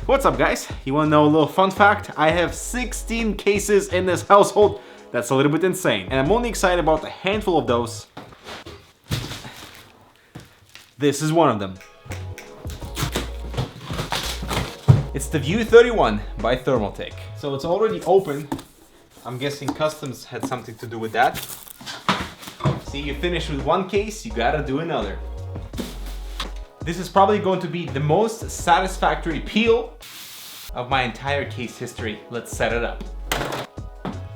What's up, guys? You wanna know a little fun fact? I have 16 cases in this household. That's a little bit insane. And I'm only excited about a handful of those. This is one of them. It's the View 31 by Thermaltake. So it's already open. I'm guessing customs had something to do with that. See, you finish with one case, you gotta do another. This is probably going to be the most satisfactory peel of my entire case history. Let's set it up.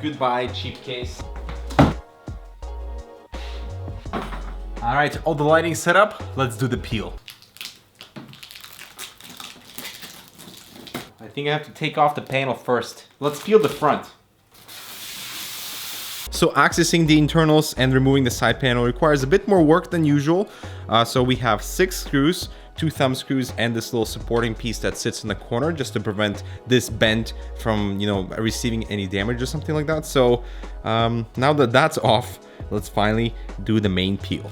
Goodbye, cheap case. All right, all the lighting set up. Let's do the peel. I think I have to take off the panel first. Let's peel the front. So accessing the internals and removing the side panel requires a bit more work than usual. So we have 6 screws, 2 thumb screws, and this little supporting piece that sits in the corner just to prevent this bend from, receiving any damage or something like that. So now that that's off, let's finally do the main peel.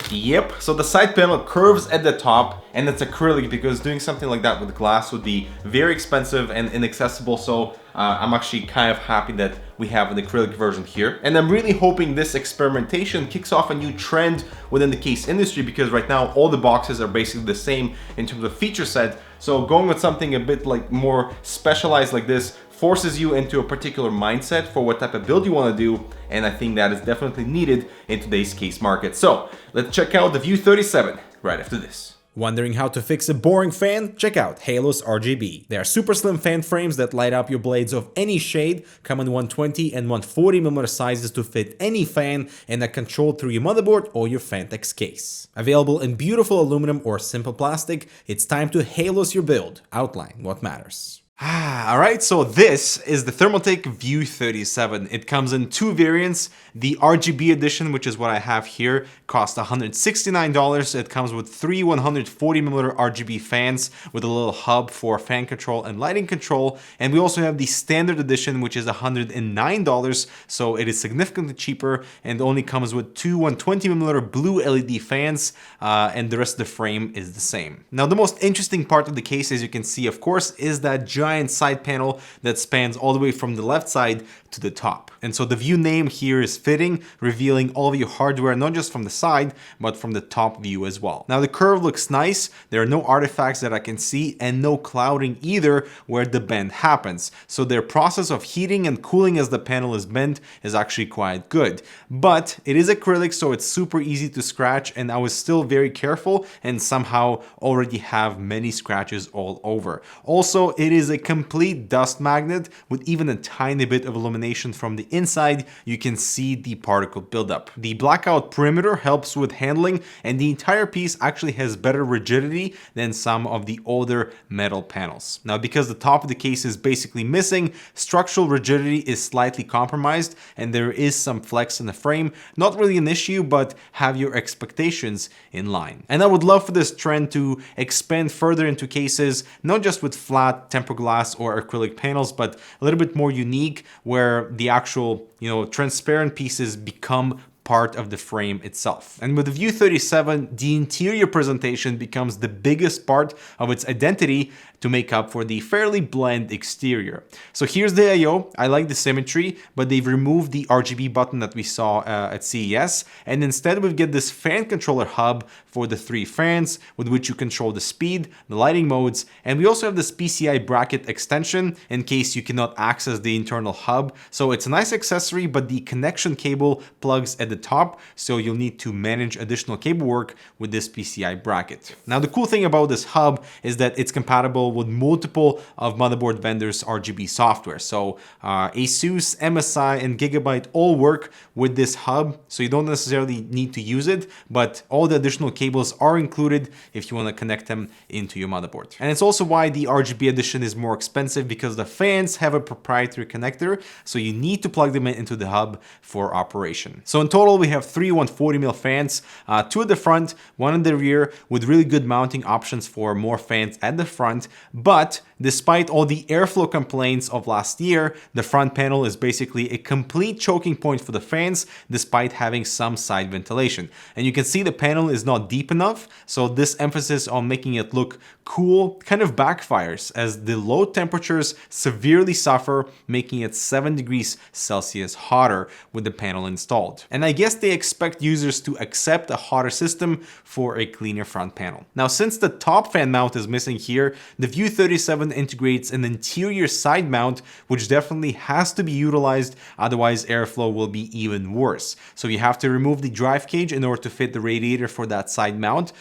Yep, so the side panel curves at the top, and it's acrylic because doing something like that with glass would be very expensive and inaccessible. So I'm actually kind of happy that we have an acrylic version here. And I'm really hoping this experimentation kicks off a new trend within the case industry, because right now all the boxes are basically the same in terms of feature set. So going with something a bit like more specialized like this forces you into a particular mindset for what type of build you want to do, and I think that is definitely needed in today's case market. So let's check out the View 37 right after this. Wondering how to fix a boring fan? Check out Halos RGB. They are super slim fan frames that light up your blades of any shade, come in 120 and 140mm sizes to fit any fan, and are controlled through your motherboard or your Fantex case. Available in beautiful aluminum or simple plastic, it's time to Halos your build. Outline what matters. Alright, so this is the Thermaltake View 37. It comes in 2 variants. The RGB edition, which is what I have here, costs $169. It comes with 3 140mm RGB fans with a little hub for fan control and lighting control. And we also have the standard edition, which is $109. So it is significantly cheaper and only comes with 2 120mm blue LED fans, and the rest of the frame is the same. Now, the most interesting part of the case, as you can see, of course, is that giant side panel that spans all the way from the left side to the top. And so the View name here is fitting, revealing all of your hardware, not just from the side, but from the top view as well. Now the curve looks nice. There are no artifacts that I can see and no clouding either where the bend happens. So their process of heating and cooling as the panel is bent is actually quite good. But it is acrylic, so it's super easy to scratch, and I was still very careful and somehow already have many scratches all over. Also, it is a complete dust magnet with even a tiny bit of illumination from the inside. You can see the particle buildup. The blackout perimeter helps with handling, and the entire piece actually has better rigidity than some of the older metal panels. Now, because the top of the case is basically missing, structural rigidity is slightly compromised, and there is some flex in the frame. Not really an issue, but have your expectations in line. And I would love for this trend to expand further into cases, not just with flat tempered glass or acrylic panels, but a little bit more unique, where the actual, transparent pieces become part of the frame itself. And with the View 37, the interior presentation becomes the biggest part of its identity to make up for the fairly bland exterior. So here's the I/O. I like the symmetry, but they've removed the RGB button that we saw at CES, and instead we get this fan controller hub for the 3 fans with which you control the speed, the lighting modes, and we also have this PCI bracket extension in case you cannot access the internal hub. So it's a nice accessory, but the connection cable plugs at the top, so you'll need to manage additional cable work with this PCI bracket. Now, the cool thing about this hub is that it's compatible with multiple of motherboard vendors' RGB software. So Asus, MSI, and Gigabyte all work with this hub, so you don't necessarily need to use it, but all the additional cables are included if you want to connect them into your motherboard. And it's also why the RGB edition is more expensive, because the fans have a proprietary connector, so you need to plug them into the hub for operation. So in total, we have 3 140mm fans, 2 at the front, 1 in the rear, with really good mounting options for more fans at the front. But Despite all the airflow complaints of last year, the front panel is basically a complete choking point for the fans despite having some side ventilation. And you can see the panel is not deep enough, so this emphasis on making it look cool kind of backfires as the low temperatures severely suffer, making it 7 degrees Celsius hotter with the panel installed. And I guess they expect users to accept a hotter system for a cleaner front panel. Now, since the top fan mount is missing here, the View 37 integrates an interior side mount, which definitely has to be utilized, otherwise airflow will be even worse. So you have to remove the drive cage in order to fit the radiator for that side mount,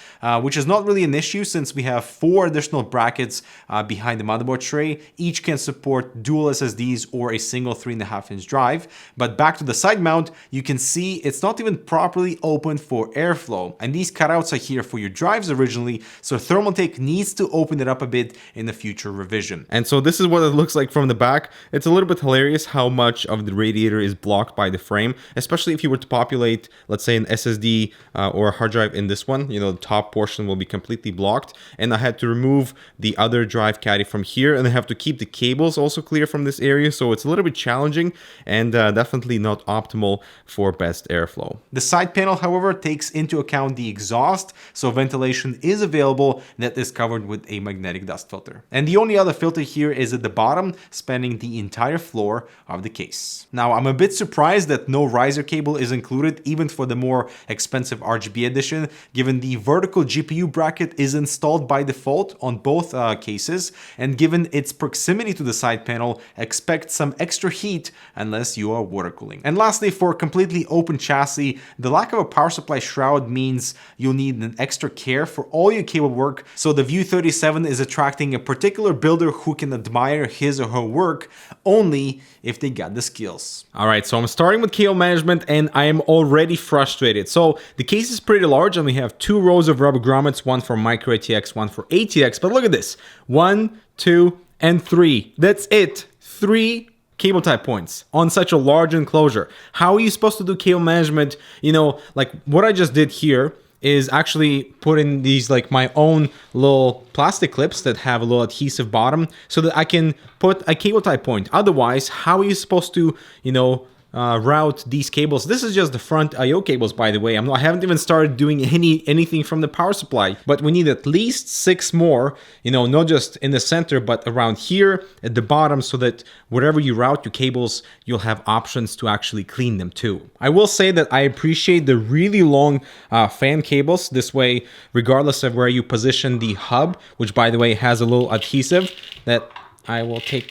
which is not really an issue since we have 4 additional brackets behind the motherboard tray. Each can support dual SSDs or a single 3.5-inch drive. But back to the side mount, you can see it's not even properly open for airflow. And these cutouts are here for your drives originally, so Thermaltake needs to open it up a bit in the future revision. And so this is what it looks like from the back. It's a little bit hilarious how much of the radiator is blocked by the frame, especially if you were to populate, let's say, an SSD or a hard drive in this one. You know, the top portion will be completely blocked. And I had to remove the other drive caddy from here, and I have to keep the cables also clear from this area. So it's a little bit challenging and definitely not optimal for best airflow. The side panel, however, takes into account the exhaust, so ventilation is available that is covered with a magnetic dust filter. And the only other filter here is at the bottom, spanning the entire floor of the case. Now, I'm a bit surprised that no riser cable is included even for the more expensive RGB edition, given the vertical GPU bracket is installed by default on both cases, and given its proximity to the side panel, expect some extra heat unless you are water cooling. And lastly, for a completely open chassis, the lack of a power supply shroud means you'll need an extra care for all your cable work, so the View 37 is attracting a particular builder who can admire his or her work only if they got the skills. All right, so I'm starting with cable management and I am already frustrated. So the case is pretty large and we have 2 rows of rubber grommets, one for micro ATX, one for ATX, but look at this, 1, 2, and 3. That's it, 3 cable tie points on such a large enclosure. How are you supposed to do cable management? You know, like what I just did here is actually put in these like my own little plastic clips that have a little adhesive bottom so that I can put a cable tie point. Otherwise, how are you supposed to, you know, route these cables? This is just the front I/O cables, by the way. I haven't even started doing anything from the power supply, but we need at least 6 more, you know, not just in the center, but around here at the bottom, so that wherever you route your cables, you'll have options to actually clean them too. I will say that I appreciate the really long fan cables. This way, regardless of where you position the hub, which by the way has a little adhesive that I will take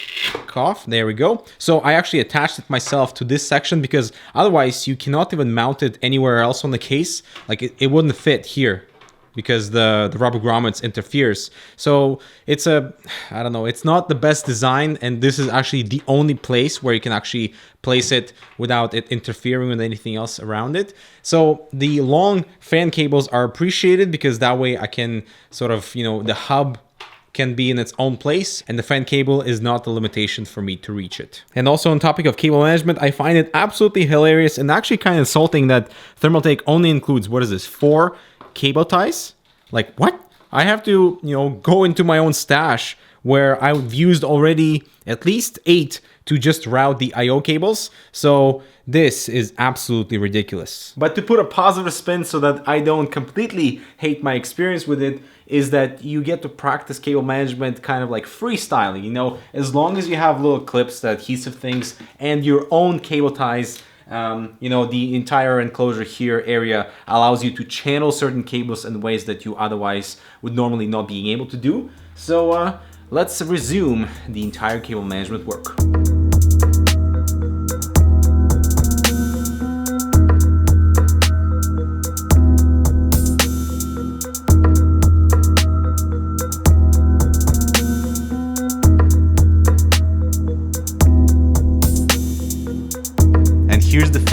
off. There we go. So I actually attached it myself to this section because otherwise you cannot even mount it anywhere else on the case. Like it wouldn't fit here because the rubber grommets interferes. So it's I don't know, it's not the best design, and this is actually the only place where you can actually place it without it interfering with anything else around it. So the long fan cables are appreciated because that way I can sort of, you know, the hub can be in its own place and the fan cable is not the limitation for me to reach it. And also on topic of cable management, I find it absolutely hilarious and actually kind of insulting that Thermaltake only includes, what is this, 4 cable ties? Like what? I have to, you know, go into my own stash where I've used already at least 8 to just route the I/O cables. So this is absolutely ridiculous. But to put a positive spin so that I don't completely hate my experience with it, is that you get to practice cable management kind of like freestyling, you know, as long as you have little clips, the adhesive things, and your own cable ties. You know, the entire enclosure here area allows you to channel certain cables in ways that you otherwise would normally not be able to do. So let's resume the entire cable management work.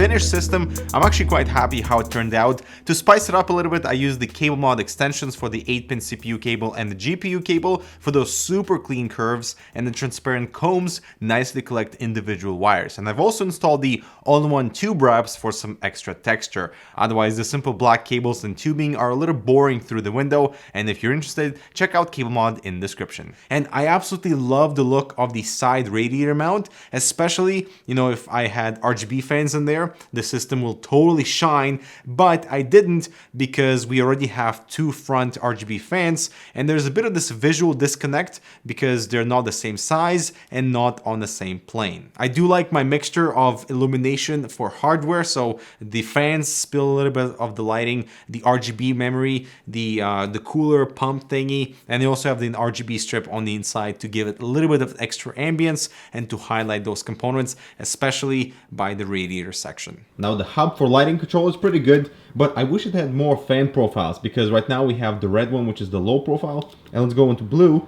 finished system, I'm actually quite happy how it turned out. To spice it up a little bit, I used the cable mod extensions for the 8-pin CPU cable and the GPU cable for those super clean curves, and the transparent combs nicely collect individual wires. And I've also installed the all-in-one tube wraps for some extra texture. Otherwise, the simple black cables and tubing are a little boring through the window, and if you're interested, check out cable mod in the description. And I absolutely love the look of the side radiator mount, especially, you know, if I had RGB fans in there, the system will totally shine, but I didn't because we already have two front RGB fans, and there's a bit of this visual disconnect because they're not the same size and not on the same plane. I do like my mixture of illumination for hardware, so the fans spill a little bit of the lighting, the RGB memory, the cooler pump thingy, and they also have the RGB strip on the inside to give it a little bit of extra ambience and to highlight those components, especially by the radiator section. Now the hub for lighting control is pretty good, but I wish it had more fan profiles, because right now we have the red one, which is the low profile, and let's go into blue.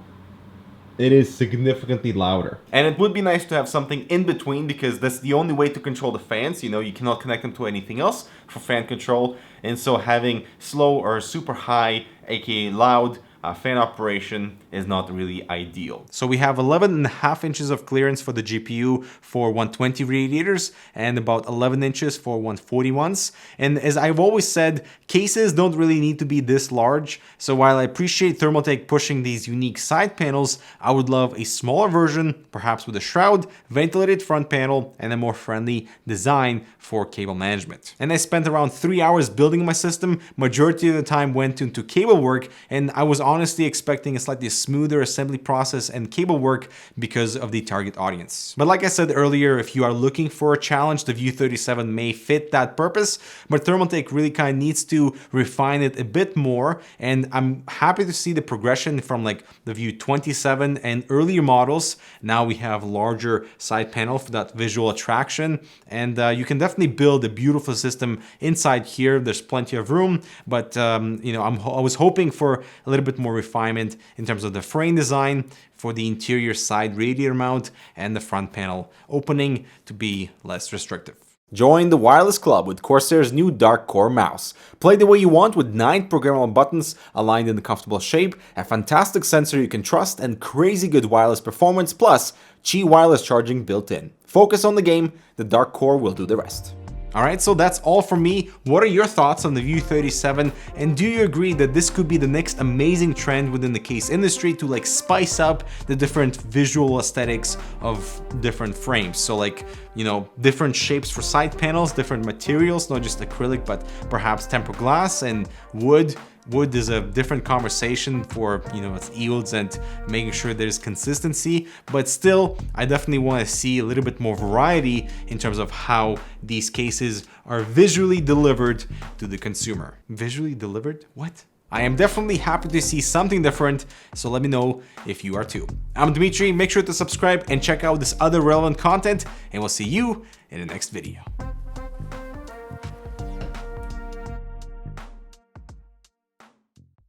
It is significantly louder. And it would be nice to have something in between, because that's the only way to control the fans. You know, you cannot connect them to anything else for fan control. And so having slow or super high, aka loud, fan operation is not really ideal. So we have 11.5 inches of clearance for the GPU for 120 radiators and about 11 inches for 140 ones. And as I've always said, cases don't really need to be this large. So while I appreciate Thermaltake pushing these unique side panels, I would love a smaller version, perhaps with a shroud, ventilated front panel, and a more friendly design for cable management. And I spent around 3 hours building my system. Majority of the time went into cable work, and I was honestly expecting a slightly smoother assembly process and cable work because of the target audience. But like I said earlier, if you are looking for a challenge, the View 37 may fit that purpose, but Thermaltake really kind of needs to refine it a bit more, and I'm happy to see the progression from like the View 27 and earlier models. Now we have larger side panel for that visual attraction, and you can definitely build a beautiful system inside here. There's plenty of room, but you know, I was hoping for a little bit more refinement in terms of the frame design for the interior side radiator mount and the front panel opening to be less restrictive. Join the wireless club with Corsair's new Dark Core mouse. Play the way you want with 9 programmable buttons aligned in a comfortable shape, a fantastic sensor you can trust, and crazy good wireless performance, plus Qi wireless charging built in. Focus on the game, the Dark Core will do the rest. Alright, so that's all from me. What are your thoughts on the View 37? And do you agree that this could be the next amazing trend within the case industry to like spice up the different visual aesthetics of different frames? So like, you know, different shapes for side panels, different materials, not just acrylic, but perhaps tempered glass and wood. Wood is a different conversation for, you know, its yields and making sure there's consistency, but still, I definitely want to see a little bit more variety in terms of how these cases are visually delivered to the consumer. Visually delivered? What? I am definitely happy to see something different, so let me know if you are too. I'm Dmitry, make sure to subscribe and check out this other relevant content, and we'll see you in the next video.